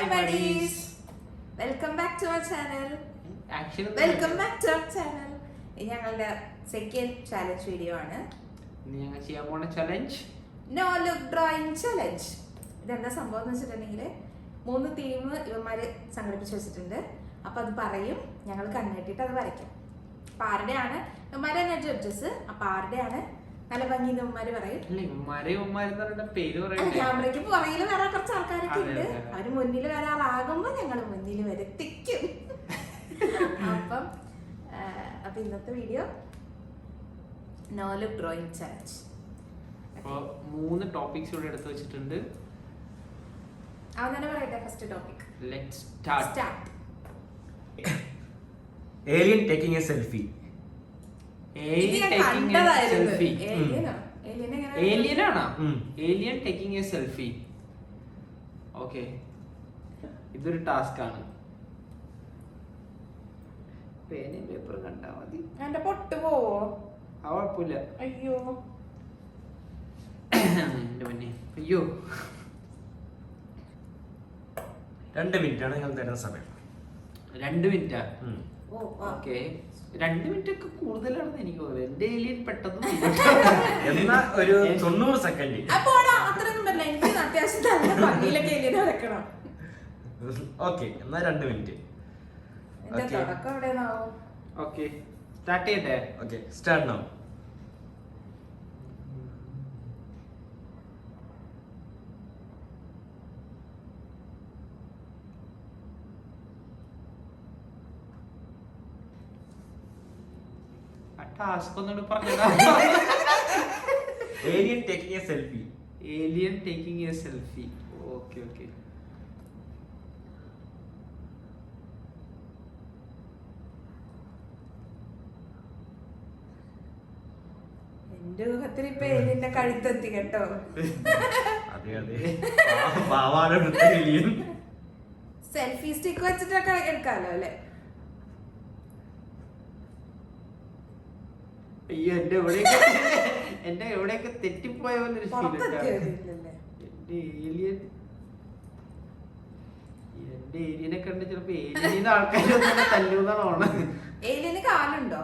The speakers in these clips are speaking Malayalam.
Hi buddies. Welcome back to our channel. Welcome back to our channel. ഇത് ഞങ്ങളുടെ സെക്കൻഡ് ചാലഞ്ച് വീഡിയോ ആണ്. ഞങ്ങൾ ചെയ്യാൻ പോണ challenge no look drawing challenge. ഇതെന്താ സംഭവം എന്ന് വെച്ചിട്ടുണ്ടെങ്കിൽ 3 തീം ഇവന്മാര് സംഘടിപ്പിച്ച് വെച്ചിട്ടുണ്ട്. അപ്പൊ അത് പറയും, ഞങ്ങൾ കണ്ണെട്ടിട്ട് അത് വരയ്ക്കും. അപ്പൊ ആരുടെയാണ് ഇവന്മാര് തന്നെ ജഡ്ജസ്. അപ്പൊ ആരുടെയാണ് നല്ല ഭംഗി ഇവന്മാര് പറയും. ക്യാമറയ്ക്ക് പുറകില് വേറെ കുറച്ച് ആൾക്കാരൊക്കെ ഉണ്ട്. അവര് മുന്നിൽ വരാറാകുമ്പോ ഞങ്ങൾ മുന്നിൽ വരത്തിക്കും. അപ്പൊ ഇന്നത്തെ video no look drawing challenge. 3 topics ഇവിടെ എടുത്തു വെച്ചിട്ടുണ്ട്. അവൻ തന്നെ പറയട്ടെ first topic. Let's start. Alien taking a selfie. Alien taking a selfie. Okay. ഇതൊരു ടാസ്ക് ആണ്. പേനയും പേപ്പറും കണ്ടാ മതി. എന്റെ പൊട്ട് പോവോ? കുഴപ്പമില്ല. അയ്യോ എന്റെ പിന്നെ അയ്യോ. 2 മിനിറ്റ് ആണ് നിങ്ങൾ തരുന്ന സമയം. 2 മിനിറ്റാ? ഓക്കെ. 2 മിനിറ്റ് ഒക്കെ കൂടുതലാണെന്ന് എനിക്ക് തോന്നുന്നത്. എന്റെ ഏലിയൻ പെട്ടെന്ന് എന്നാ ഒരു 90 സെക്കൻഡ്. അത്രയൊന്നും പറ്റില്ല. എനിക്ക് അത്യാവശ്യം നല്ല ഭംഗിയിലൊക്കെ ഏലിയനെ വെക്കണം. ഓക്കെ, എന്നാ 2 മിനിറ്റ്. എന്റെ തുടക്കം എവിടെയാണാവോ? ഓക്കെ, സ്റ്റാർട്ട് ചെയ്യട്ടെ? Okay, start now. ടാസ്ക് ഒന്നുകൂടി പറഞ്ഞതാ. Alien taking a selfie. Alien taking a selfie. Okay okay. എന്റെ ഊഹത്തിൽ ഇപ്പൊ ഏലിയന്റെ കഴുത്തെത്തി കേട്ടോ. അതെ അതെ, പാവാട എടുത്ത alien. സെൽഫി സ്റ്റിക്ക് വെച്ചിട്ടൊക്കെ എടുക്കാലോ അല്ലെ? അയ്യോ, എന്റെ എവിടെയൊക്കെ തെറ്റിപ്പോയ പോലെ ഒരു ഫീൽ. എന്റെ ഏലിയനെ കണ്ട് ചിലപ്പോ ഏലിയൻ ആൾക്കാരൊന്നും തല്ലൂന്നാണ് ഓണത്. ഏലിയന് കാലുണ്ടോ?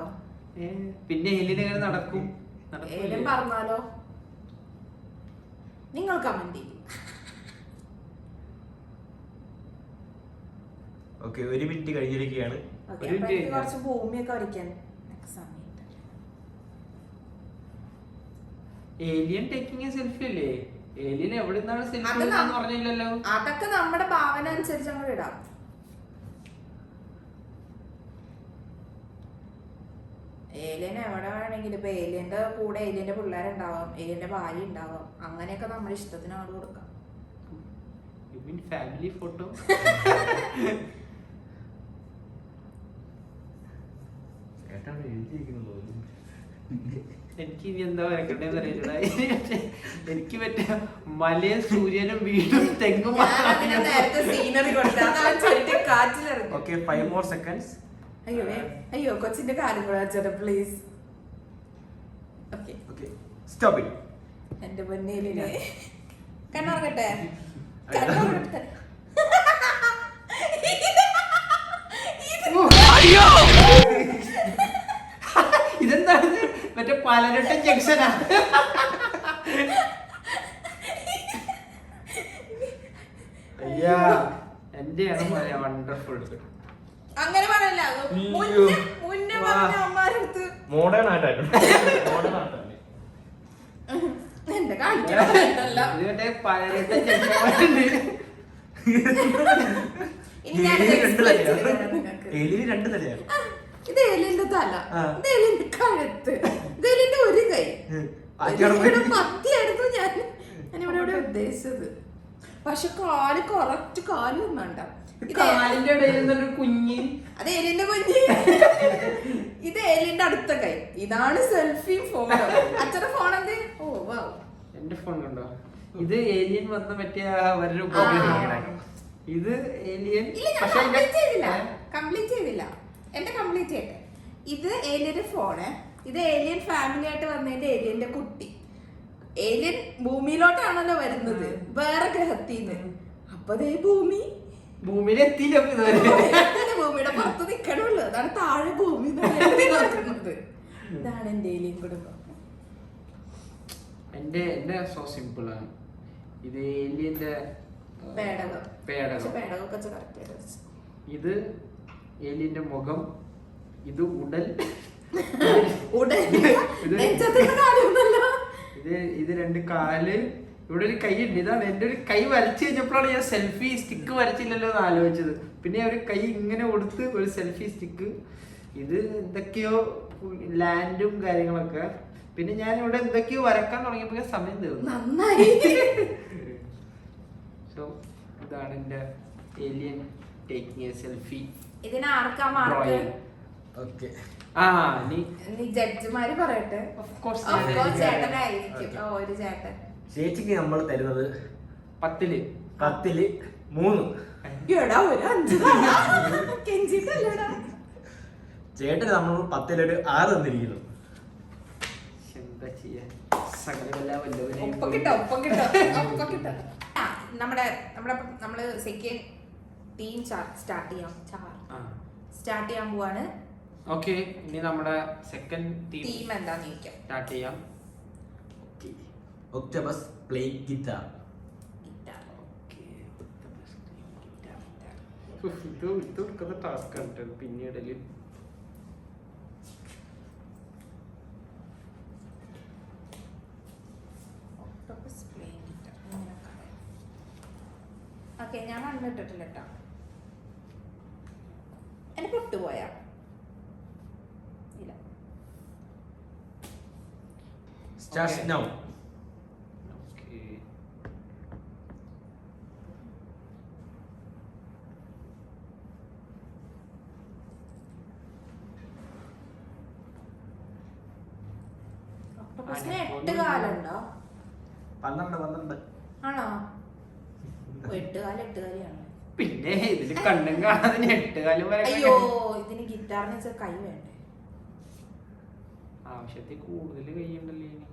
പിന്നെ ഏലിയൻ എങ്ങനെ നടക്കും? ഏലിയൻ പറഞ്ഞാലോ? നിങ്ങൾ കമന്റ് ചെയ്യും. ഓക്കെ, 1 മിനിറ്റ് കഴിഞ്ഞിരിക്കുകയാണ്. കുറച്ച് ഭൂമിയൊക്കെ വരയ്ക്കാൻ സമയം. ഏലിയൻ ടേക്കിംഗ് എ സെൽഫി അല്ലേ? ഏലിയൻ എവിടെ നിന്നാണ് സെൽഫി പറഞ്ഞില്ലല്ലോ. അതൊക്കെ നമ്മുടെ ഭാവന അനുസരിച്ച് അങ്ങോട്ട് ഇടാം. ഏലിയൻ എവിടെ വേണമെങ്കിലും ഇപ്പൊ ഏലിയന്റെ കൂടെ ഏലിയന്റെ പിള്ളേരുണ്ടാവാം, ഏലിയന്റെ ഭാര്യ ഉണ്ടാവാം. അങ്ങനെയൊക്കെ നമ്മുടെ ഇഷ്ടത്തിന് ആട് കൊടുക്കാം. Family photo. എനിക്ക് ഇനി എന്താ വരക്കണ്ടേന്ന് അറിയില്ല. എനിക്ക് മറ്റേ മലയും സൂര്യനും വീടും തെങ്ങും. സീനറി കാറ്റിലിറങ്ങി. Okay, 5 more seconds. അയ്യോ കൊച്ചിന്റെ കാര്യം കൂടെ വെച്ചോ പ്ലീസ്. Okay, stop it. എന്റെ പൊന്നേലിനെ കണ്ണുറങ്ങട്ടെ, കണ്ണുറങ്ങട്ടെ. ഇതെന്താണ്? മറ്റേ പലരട്ടം ജംഗ്ഷനാ. അയ്യാ, എന്റെയാണ് പറയാ വണ്ടർഫുൾ. അങ്ങനെ പറയല്ല, മുന്നേ പറഞ്ഞ അമ്മാരടുത്ത് മോഡേൺ ആയിട്ടായിരുന്നു. എന്റെ കാണിക്കല്ല. ഇത് മറ്റേ പലരട്ടം ജംഗ്ഷൻ. ഇനി ഞാൻ ഏലിയൻ 2 തലയാണ്. ഇത് ഏലിയന്റെ തല, ഇത് ഏലിയന്റെ കഴുത്ത്, ഇത് ഏലിയന്റെ ഒരു കൈ. മത്തിയായിരുന്നു ഞാനിവിടെ ഉദ്ദേശിച്ചത്. പക്ഷെ കാല് കറക്റ്റ് കാല് ഒന്നാണ്ട. കാലിന്റെ ഇടയിൽ കുഞ്ഞ്, അത് ഏലിയന്റെ കുഞ്ഞ്. ഇത് ഏലിയന്റെ അടുത്ത കൈ. ഇതാണ് സെൽഫി ഫോൺ. അച്ഛന്റെ ഫോൺ എന്ത്? ഓ വാ, എന്റെ ഫോൺ കണ്ടോ? ഇത് ഏലിയൻ വന്ന മറ്റേ അവരുടെ ഉപകരണം. ഇത് ഏലിയൻ കംപ്ലീറ്റ് ചെയ്തില്ല. എന്റെ കംപ്ലീറ്റ് ചെയ്യട്ടെ. ഇത് ഏലിയന്റെ ഫോണ്, ഇത് ഏലിയൻ ഫാമിലി ആയിട്ട് വന്നതിന്റെ ഏലിയന്റെ കുട്ടി. ഏലിയൻ ഭൂമിയിലോട്ടാണല്ലോ വരുന്നത് വേറെ ഗ്രഹത്തിൽ നിന്ന്. അപ്പൊ ദേ ഭൂമി, ഭൂമിയിലെത്തിയില്ല ഇതുവരെ. ഭൂമിയുടെ പുറത്ത് നിക്കണുള്ളൂ. അതാണ് താഴെ ഭൂമി നോക്കുന്നത്. ഇതാണ് എന്റെ ഏലിയൻ കുടുംബം. എന്റെ സോ സിമ്പിൾ ആണ്. ഇത് ഏലിയന്റെ പേടകം. പേടകം. പേടകമൊക്കെ correct ആയിട്ട് വെച്ചു. ഇത് ഏലിയന്റെ മുഖം. ഇത് ഉടൽ. ഇത് രണ്ട് കാല്. ഇവിടെ ഒരു കൈ ഉണ്ട്. ഇതാണ് എന്റെ ഒരു കൈ വരച്ചു കഴിഞ്ഞപ്പോഴാണ് ഞാൻ സെൽഫി സ്റ്റിക്ക് വരച്ചില്ലല്ലോ എന്ന് ആലോചിച്ചത്. പിന്നെ ഒരു കൈ ഇങ്ങനെ കൊടുത്ത് ഒരു സെൽഫി സ്റ്റിക്ക്. ഇത് എന്തൊക്കെയോ ലാൻഡും കാര്യങ്ങളൊക്കെ. പിന്നെ ഞാൻ ഇവിടെ എന്തൊക്കെയോ വരക്കാൻ തുടങ്ങിയപ്പോ സമയം തീർന്നു. സോ ഇതാണ് എന്റെ ഏലിയൻ ടേക്കിംഗ് എ സെൽഫി. ഇതിന് ആർക്കാ മാർക്ക്? ഓക്കെ. നീ ജഡ്ജിമാര് പറയട്ടെ. ചേട്ടനായിരിക്കും. ഒരു ചേട്ടൻ. ചേച്ചിക്ക് നമ്മൾ തരുന്നത് 10 10 3. എടാ ഒരു 5 കെഞ്ചിട്ടല്ലടാ. ചേട്ടന് നമ്മൾ 10 ഒരു 6 തന്നിരിക്കുന്നു. എന്താ ചെയ്യാ, സകലമെല്ലാം വല്ലവനെയും ഒപ്പം കിട്ടോ. നമ്മള് സെക്കൻഡ് ടീം സ്റ്റാർട്ട് ചെയ്യാൻ പോവാണ്. ഓക്കെ, ഇനി നമ്മുടെ സെക്കൻഡ് ടീം എന്താന്ന് ചോദിക്കാം. സ്റ്റാർട്ട് ചെയ്യാം. Octopus playing guitar. ഇത് ടാസ്ക് ആണ് പിന്നീട്. ഓക്കെ, ഞാൻ കണ്ടിട്ടില്ല കേട്ടോ. എന്നെ പൊട്ടുപോയാ ഇല്ല. Start now. ഒക്ടോപസിന് 8 കാലുണ്ടോ? 12 ആണോ? 8 കാലിയാണ്. പിന്നെ ഇതില് കണ്ണും കാണാതെ 8 കാലം വരെ. അയ്യോ, ഇതിന് ഗിറ്റാറിന് വെച്ചാൽ കൈ വേണ്ടേ? ആവശ്യത്തിൽ കൂടുതൽ കൈയുണ്ടല്ലേ ഇനി.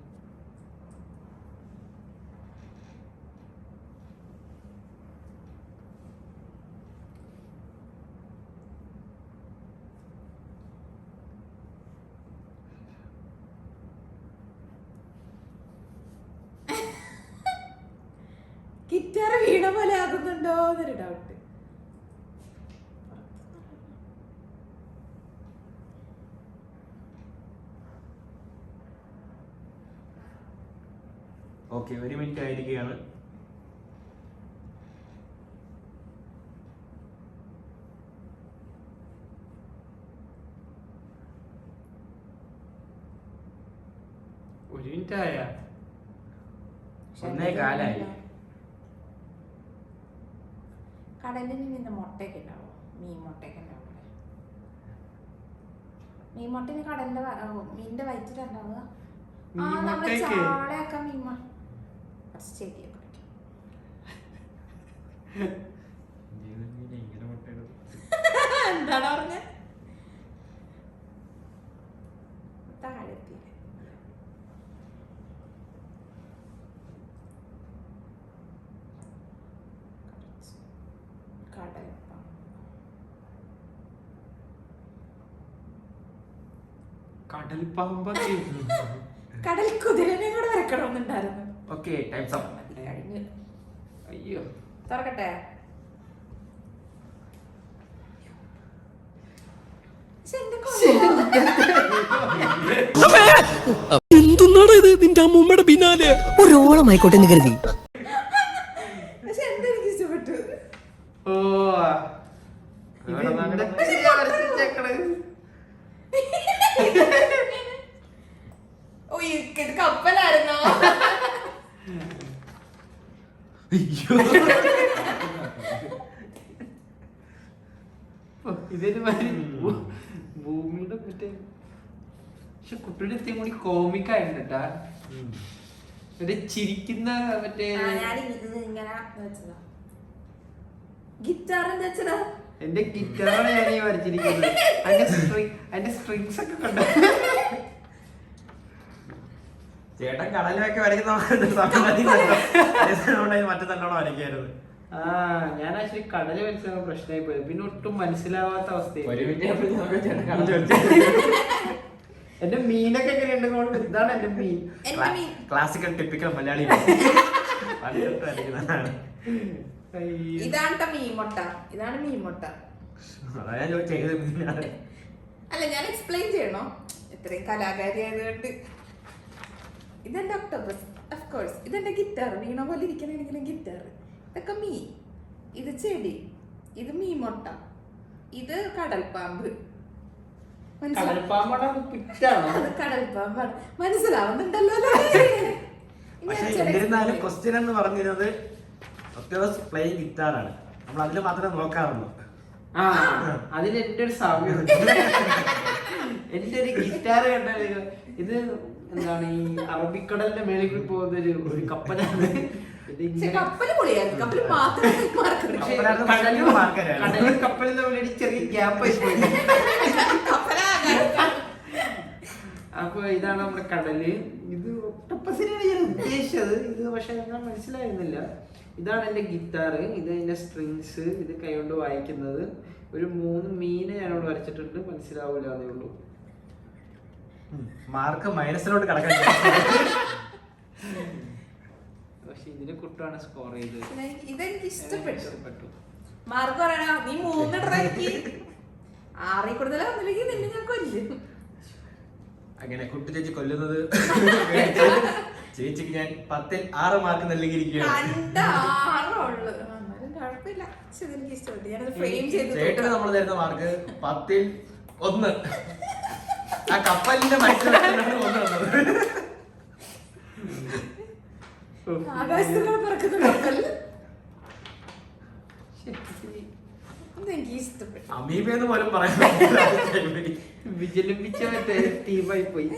ഗിറ്റാർ വീണ പോലെ ആകുന്നുണ്ടോ എന്നൊരു ഡൗട്ട്. ഓക്കെ, 1 മിനിറ്റ് ആയിരിക്കുകയാണ്. ഒരു മിനിറ്റ് ആയ 1:15. കടലിൽ നിന്ന് മുട്ടയൊക്കെ ഉണ്ടാവും. മീൻ മുട്ടയൊക്കെ ഉണ്ടാവും. മീൻ മുട്ട കടലിന്റെ മീനിന്റെ വയറ്റിലുണ്ടാവുക. നമ്മള് ചാളയൊക്കെ മീൻ ശരിയൊക്കെ എന്താണ് പറഞ്ഞ താഴെത്തിയില്ല. കടൽപ്പാമ്പൊക്കെ. കടൽ കുതിരനെ കൂടെ വരക്കണമെന്നുണ്ടായിരുന്നു. Okay, times up. കഴിഞ്ഞു. അയ്യോ, തുറക്കട്ടെ. എന്തുന്നാണ് ഇത് നിന്റെ അമ്മൂമ്മയുടെ പിന്നാലെ ഒരോളമായിക്കോട്ടെ എന്ന് കരുതി. പക്ഷെ എന്തെനിക്ക് ഇഷ്ടപ്പെട്ടു. ഓ ഓ, ഇത് കപ്പലായിരുന്നോ? ഇതൊരു ഭൂമിയുടെ മറ്റേ. പക്ഷെ കുട്ടിയുടെ എത്തിയും കൂടി കോമിക്കായിരുന്നു കേട്ടാ. മറ്റേ ചിരിക്കുന്ന മറ്റേ. ഞാൻ ഇത് ഇങ്ങനെ വെച്ചതാ. ഗിറ്റാർ എന്താ വെച്ചതാ? എന്റെ ഗിറ്റാറാണ് ഞാൻ ഈ വരച്ചിരിക്കുന്നത്. അതിന്റെ സ്ട്രിങ്സ് ഒക്കെ കണ്ടു. ചേട്ടൻ കടലിലൊക്കെ വരയ്ക്കുന്ന മറ്റു നല്ലോണം വരയ്ക്കായിരുന്നു. ഞാൻ ആക്ച്വലി കടല് മനസ്സിലാവാൻ പ്രശ്നമായി പോയത്, പിന്നെ ഒട്ടും മനസ്സിലാവാത്ത അവസ്ഥയായി. ഒരു മിനിറ്റ് എന്റെ മീനൊക്കെ എങ്ങനെയുണ്ട് കൊണ്ട് ഇതാണ് എന്റെ മീൻ. എന്റെ മീൻ ക്ലാസിക്കൽ ടിപ്പിക്കൽ മലയാളി. ഇതാണ് മീൻ മുട്ട. ഇതാണ് മീൻ മുട്ട. അതാ ഞാൻ ചെയ്തത് മീനാണ്. അല്ല, ഞാൻ എക്സ്പ്ലെയിൻ ചെയ്യണോ? ഇത്രയും കലാകാരി ആയതുകൊണ്ട്. ഇതെന്റെ ഒക്ടോബസ്, ഓഫ് കോഴ്സ്. ഇതെന്റെ ഗിറ്റാർ, വീണ പോലെ ഇരിക്കണെങ്കിലും ഗിറ്റാർ. ഇതൊക്കെ മീൻ. ഇത് ചെടി. ഇത് മീൻ മുട്ട. ഇത് കടൽപ്പാമ്പ്. കടൽപ്പാമ്പാണോ പിറ്റാണോ? അത് കടൽപ്പാമ്പാണ്. മനസ്സിലാവുന്നുണ്ടല്ലോ. പക്ഷെ എന്നിരുന്നാലും ക്വസ്റ്റ്യൻ എന്ന് പറഞ്ഞിരുന്നത് പ്ലേയിങ് ഗിറ്റാറാണ്. നമ്മൾ അതിൽ മാത്രമേ നോക്കാറുള്ളൂ. അതിന് എന്റെ ഒരു സാമ്യമുണ്ട്. എന്റെ ഒരു ഗിറ്റാർ കണ്ടാൽ ഇത് എന്താണ്, ഈ അറബിക്കടലിന്റെ മേളിൽ കൂടി പോകുന്ന ഒരു കപ്പലാണ്. കപ്പല് പൊളിയായിരുന്നു. കപ്പല് മാത്രമേ കടലും കപ്പലും തമ്മിൽ ചെറിയ ഗ്യാപ്പ് ആയി പോയി. അപ്പൊ ഇതാണ് നമ്മുടെ കടല്. ഇത് ഒക്ടോപ്പസിനാണ് ഞാൻ ഉദ്ദേശിച്ചത്. ഇത് പക്ഷെ ഞാൻ മനസ്സിലായിരുന്നില്ല. ഇതാണ് എന്റെ ഗിറ്റാർ. ഇത് അതിന്റെ സ്ട്രിങ്സ്. ഇത് കൈകൊണ്ട് വായിക്കുന്നത്. ഒരു 3 മീനെ ഞാനോട് വരച്ചിട്ടുണ്ട്. മനസ്സിലാവൂല എന്നേ ഉള്ളൂ. മാർക്ക് മൈനസിലോട്ട് കടക്കാൻ. പക്ഷെ ഇതിന് കുട്ടാണ് സ്കോർ ചെയ്തത്. ഇതെനിക്ക് ഇഷ്ടപ്പെട്ടു. മാർക്ക് പറയണ നീ 3 ഇടറാക്കി 6 കൂടുതൽ വന്നില്ലെങ്കിൽ നിന്നെ ഞാൻ കൊല്ലും. അങ്ങനെ കുട്ടി ചേച്ചി കൊല്ലുന്നത് ചേച്ചിക്ക് ഞാൻ 10ൽ 6 മാർക്ക് നൽകിയിരിക്കുകയാണ്. ചേട്ടന് നമ്മൾ തരുന്ന മാർക്ക് 10ൽ 1. ആ കപ്പലിന്റെ മനസ്സിലാണ് 1 വന്നത്. ആകാശത്തിലൂടെ പറക്കുന്ന കപ്പൽ. എനിക്ക് ഇഷ്ടപ്പെട്ടു. അമീബയെന്ന് പോലും പറയാൻ വിജലിപ്പിച്ച മറ്റേ ടീമായി പോയി.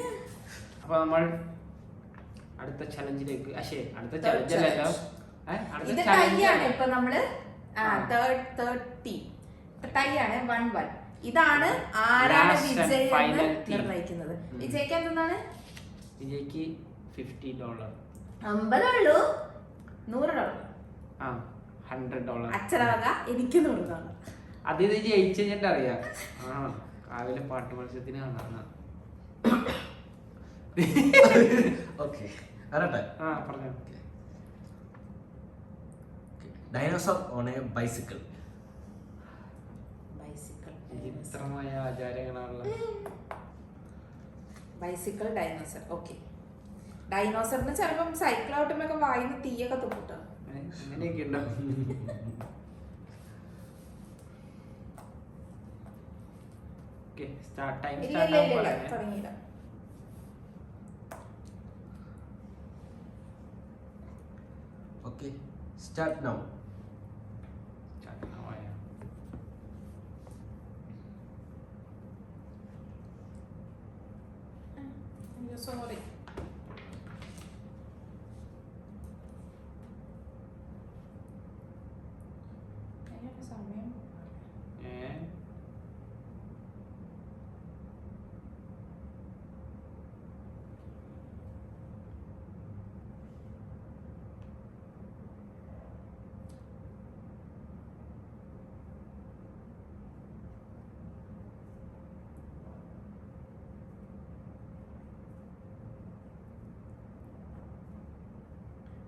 അപ്പൊ നമ്മൾ അടുത്ത ചലഞ്ചിലേക്ക് അടുത്ത ചലഞ്ചല്ലോ ഇത് ടൈ ആണ്. ഇപ്പൊ നമ്മള് തേർഡ് ടീം ടൈ ആണ്. 1-1. ഇതാണ് ആരാണ് വിജയം നിർണയിക്കുന്നത്. വിജയ്ക്ക് എന്താണ്? വിജയ്ക്ക് $50. $50 $100. $100. അച്ഛനാക എനിക്ക് $100. അത് ഇത് ജയിച്ചു കഴിഞ്ഞിട്ട് അറിയാം. രാവിലെ പാട്ട് മത്സരത്തിന് കാണാം. പറഞ്ഞു. Dinosaur on a bicycle. വിചിത്രമായ ആചാരങ്ങളാണുള്ള ബൈസിക്കിൾ ഡൈനോസർ. ഓക്കെ, ഡൈനോസറിന് ചിലപ്പം സൈക്കിൾ ഔട്ടുമ്പോ വായിന്ന് തീയൊക്കെ തുപ്പിട്ടോ. അങ്ങനെയൊക്കെ ഉണ്ടോ? തുടങ്ങിയില്ല. Okay, start now. സോറി. സമയം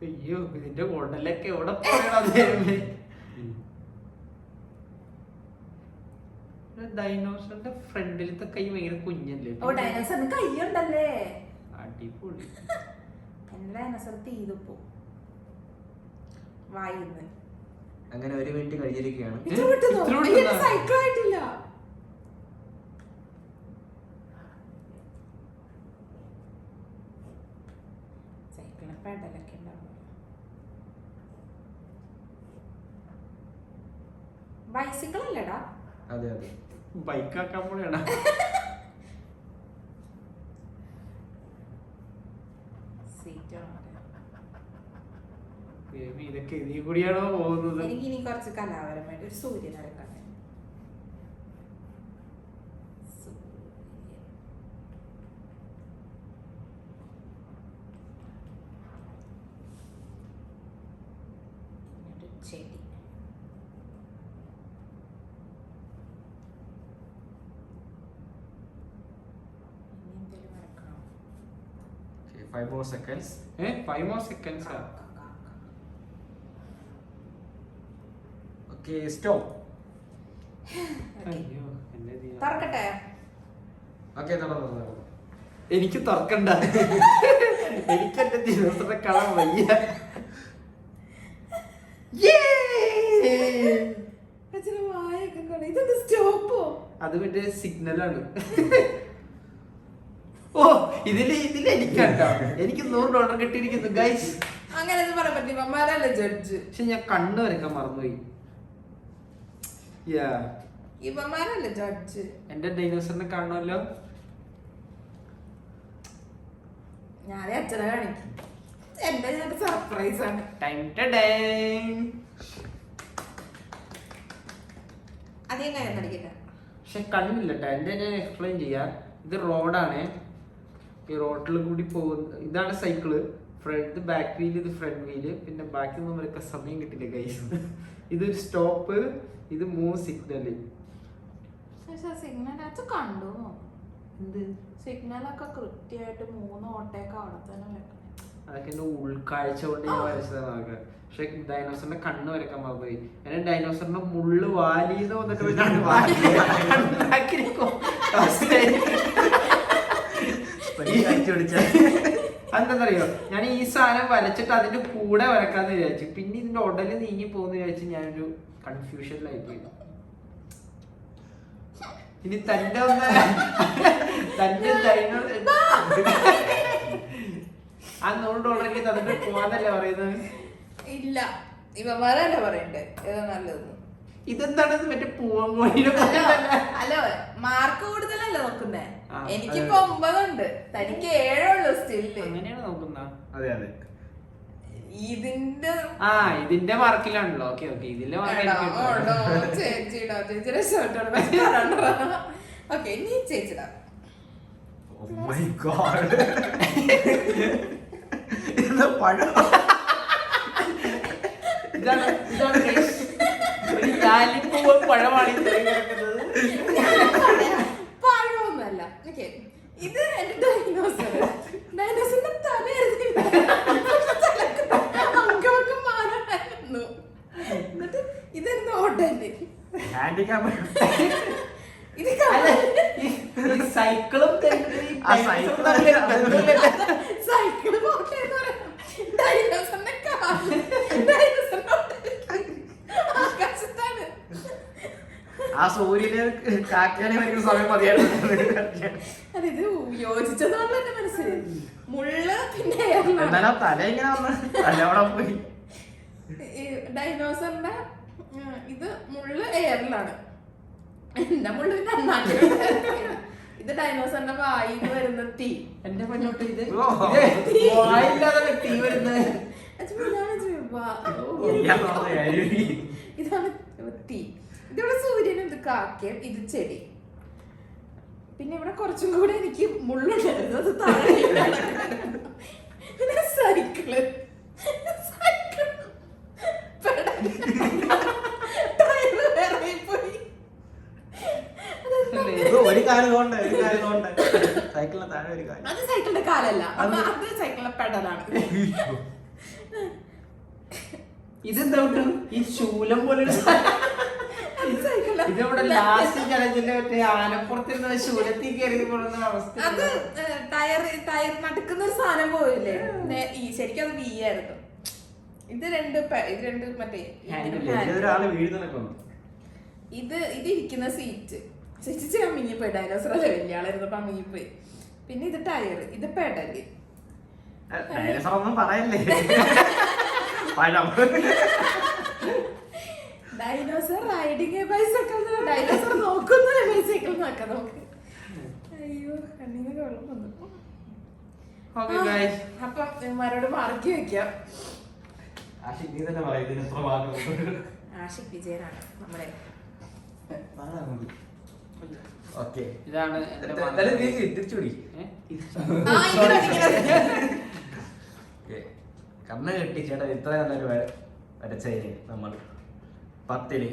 അയ്യോ, ഇതിന്റെ മോഡലൊക്കെ എവിടെ പോയതാണ്? ഡൈനോസറിന്റെ ഫ്രണ്ടിലത്തെ കൈ ഭയങ്കര കുഞ്ഞല്ലേ? ഓ, ഡൈനോസറിന് കൈയുണ്ടല്ലേ? അടിപൊളി. എന്റെ ഡൈനോസർ തീരുപ്പോ വായിന്ന്. അങ്ങനെ 1 മിനിറ്റ് കഴിഞ്ഞിരിക്കുകയാണ്. സൈക്കിൾ ആയിട്ടില്ല. സൈക്കിളിന് പെടലൊക്കെ ഉണ്ടാവും. ബൈസിക്കിൾ അല്ലടാ. അതെ അതെ, ബൈക്കാക്കാൻ പോലെയാണോ? ഇതൊക്കെ ഇനി കൂടിയാണോ പോകുന്നത്? എനിക്ക് ഇനി കുറച്ച് കലാപരമായിട്ട് ഒരു സൂര്യൻ വരക്കട്ടെ. ചെടി. 5 more seconds. 5 more seconds. Okay, stop. അയ്യോ എന്നെ ചെയ്യാം. തുറക്കട്ടെ? Okay, no. എനിക്ക് തുറക്കണ്ട. എനിക്ക് എന്റെ ദിവസത്തെ കാണാൻ വയ്യ. അച്ഛന് വായൊക്കെ കാണാം. ഇതെന്ത് സ്റ്റോപ്പോ? അത് മറ്റേ സിഗ്നലാണ്. ഓ ഇതില് എനിക്കട്ടോ, എനിക്ക് $100 കിട്ടിയിരിക്കുന്നു ഗൈസ്. അങ്ങനെ പറയാൻ പറ്റും. ഇവന്മാരല്ലേ ജഡ്ജ്. പക്ഷെ ഞാൻ കണ്ണ് വരയ്ക്കാൻ മറന്നുപോയി. ഇവന്മാരല്ലേ ജഡ്ജ്. എന്റെ ഡൈനോസറിനെ കാണുമല്ലോ. ഞാനേ അച്ഛനെ കാണിക്കും. എന്റെ സർപ്രൈസ് ആണ്. അതെങ്ങനെ പഠിക്കട്ടെ? പക്ഷെ കണ്ണില്ലട്ടോ. എന്റെ ഞാൻ എക്സ്പ്ലെയിൻ ചെയ്യാം. ഇത് റോഡാണ്. ഈ റോഡിൽ കൂടി പോകുന്ന ഇതാണ് സൈക്കിള്. ഇത് ബാക്ക് വീല്, ഇത് ഫ്രണ്ട് വീല്. പിന്നെ ബാക്കി ഒന്നും വരയ്ക്കാൻ സമയം കിട്ടില്ല ഗൈസ്. ഇതൊരു സ്റ്റോപ്പ്, ഇത് 3 സിഗ്നല്. സിഗ്നൽ അച്ഛൻ കണ്ടു. എന്ത് സിഗ്നലൊക്കെ കൃത്യമായിട്ട് 3 ഓട്ടയൊക്കെ അവിടെ തന്നെ വെക്കണം. അതൊക്കെ എന്റെ ഉൾക്കാഴ്ച കൊണ്ട് ഞാൻ വരച്ചതാണ്. പക്ഷെ ഡൈനോസറിന്റെ കണ്ണ് വരയ്ക്കാൻ മറന്നുപോയി. എന്നെ ഡൈനോസറിന്റെ മുള്ളു വാലിന്ന് വന്നിട്ട് അതെന്താറിയോ, ഞാൻ ഈ സാധനം വരച്ചിട്ട് അതിന്റെ കൂടെ വരക്കാന്ന് വിചാരിച്ചു. പിന്നെ ഇതിന്റെ ഉടല് നീങ്ങി പോകുന്ന വിചാരിച്ചു. ഞാനൊരു കൺഫ്യൂഷനിലായി പോയി. ഇനി തന്റെ തന്റെ ഡൈനോ ആ $100 തന്നിട്ട് പോവാന്നല്ലേ പറയുന്നത്? ഇല്ല, ഇവന്മാരല്ലേ പറയണ്ടേ ഏതാ നല്ലതെന്ന്. ഇതെന്താണ് മറ്റേ പൂവമോനിനെ? അല്ല, മാർക്ക് കൂടുതലല്ലേ നോക്കുന്നേ. ആ, എനിക്കിപ്പോ 9 ഉണ്ട്, തനിക്ക് 7 ഉള്ളു സ്റ്റില്. അങ്ങനെയാണ് നോക്കുന്ന. അതെ. ഇതിന്റെ മാർക്കിലാണല്ലോ. ഓക്കെ ഇതിന്റെ ചേച്ചിയുടെ ഷർട്ട്. ഓക്കെ, നീ ചേച്ചിടാ. Oh my god. എന്താ പഴം? പഴമാണ് പഴമൊന്നുമല്ല. ഓക്കെ, ഇത് എന്റെ ഡൈനോസർ. ഡൈനോസറിന്റെ തലയായിരുന്നു. എന്നിട്ട് ഇതെന്താ ഓട്ടല്ലേ? ഹാൻഡിക്യാപ്പ്. ഇത് സൈക്കിളും സൈക്കിള് പോട്ടെന്ന് പറയാം. ഡൈനോസറിന്റെ കാല് ആകാശത്താണ്. ആ സൂര്യന് കാക്കാനെ ഭയങ്കര സമയം മതിയായിരുന്നു. അതിത് യോജിച്ചതാണല്ലോ എന്റെ മനസ്സിൽ. മുള്ള പിന്നെ എന്നാലും തല ഇങ്ങനെ വന്ന് തല അവിടെ പോയി. ഡൈനോസറിന്റെ ഇത് മുള്ള് എയറിലാണ്. എന്റെ മുള്ള് നന്നാക്കി. ഇത് ഡൈനോസറിന്റെ വായിന്ന് വരുന്ന തീ. എന്റെ മുന്നോട്ട് ഇത് ഓ. വായില്ലാതെ തീ വരുന്നത്. ഇതാണ് തീ. ഇതിവിടെ സൂര്യൻ, ഇത് കാക്കയും, ഇത് ചെടി. പിന്നെ ഇവിടെ കുറച്ചും കൂടെ എനിക്ക് മുള്ളുണ്ടായിരുന്നു. അത് താഴെ പിന്നെ സൈക്കിള്. ഒരു കാലം കൊണ്ട് സൈക്കിളിന്റെ താഴെ ഒരു കാലം. അത് സൈക്കിളിന്റെ കാലല്ല, അത് സൈക്കിളിന്റെ പെഡലാണ്. ഇതെന്താ ഈ ശൂലം പോലെ ഇതവിടെ ലാസ്റ്റ് ചലഞ്ചിന്റെ മറ്റേ ആനപ്പുറത്തിരുന്ന ശൂലത്തിൽ കയറി പോകുന്ന അവസ്ഥ. അത് ടയർ നടുക്കുന്ന ഒരു സാധനം പോയില്ലേ? ശരിക്കും അത് വി ആയിരുന്നു. ഇത് രണ്ട് മറ്റേ ഒരാള് വീഴുന്നതൊക്കെ ഉണ്ട്. ഇത് ഇരിക്കുന്ന സീറ്റ് അമ്മിങ്ങിപ്പോയി. ഡൈനോസർ അല്ലേ വലിയ ആളായിരുന്നപ്പോ അമ്മിങ്ങിപ്പോയി. പിന്നെ ഇത് ടയർ, ഇത് പെഡല്. ഡൈനോസർ ഒന്നും പറയല്ലേ. Dinosaur riding bicycle. ഡൈനോസർ നോക്കുന്ന ബൈസൈക്കിൾ നോക്കാം നമുക്ക്. അയ്യോ, കണ്ണിന് വെള്ളം വന്നു. അപ്പൊ ഇവന്മാരോട് മാർക്കി വെക്കാം. ആഷിക് വിജയനാണ് നമ്മുടെ. ഇതാണ് തിരിച്ചുപിടി. കണ്ണ് കെട്ടി ചേട്ടാ ഇത്ര നല്ലൊരു വരച്ചതിന് നമ്മൾ 10ൽ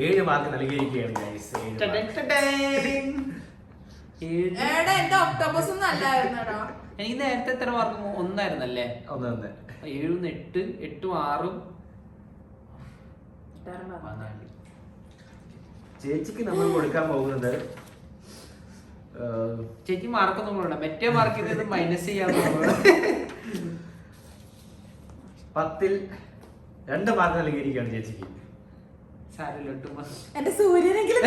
7 മാർക്ക് നൽകിയിരിക്കുകയാണ്. എടാ എന്റെ ഒക്ടോബസ് ഒന്നും അല്ലായിരുന്നോ. എനിക്ക് നേരത്തെ എത്ര മാർക്ക്? 1 ആയിരുന്നല്ലേ? 1 7 8 8 6 14. ചേച്ചിക്ക് നമ്മൾ കൊടുക്കാൻ പോകുന്നത് ചേച്ചി മാർക്കൊന്നും കൂടെ മറ്റേ മാർക്കിൽ നിന്ന് മൈനസ് ചെയ്യാൻ 10ൽ 2 മാർക്ക് നൽകിയിരിക്കുകയാണ് ചേച്ചിക്ക്. എന്റെ സൂര്യനെങ്കിലും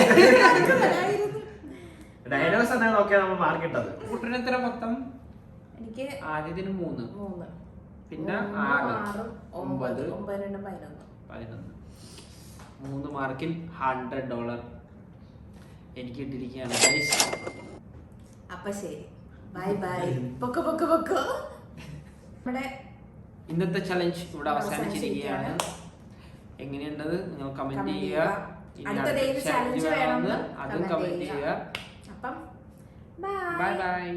ഡയലോഗ്സ് എന്നാണ് നോക്കിയാൽ നമ്മൾ മാർക്ക് ഇട്ടത്. കൂട്ടിനെത്ര മൊത്തം? എനിക്ക് ആദ്യത്തിന് 3, 3, പിന്നെ 6, 9, 11. 3 മാർക്കിൽ $100 എനിക്ക് ഇട്ടിരിക്കുകയാണ്. അപ്പൊ ശരി, ബൈ ബൈ. പൊക്കോ പൊക്കോ പൊക്കോ. നമ്മുടെ ഇന്നത്തെ ചലഞ്ച് ഇവിടെ അവസാനിച്ചിരിക്കുകയാണ്. എങ്ങനെയുണ്ടത് നിങ്ങൾ കമന്റ് ചെയ്യുക. അടുത്തത് ഏത് ചലഞ്ച് വേണമെന്ന് അതും കമന്റ് ചെയ്യുക. അപ്പം ബൈ ബൈ.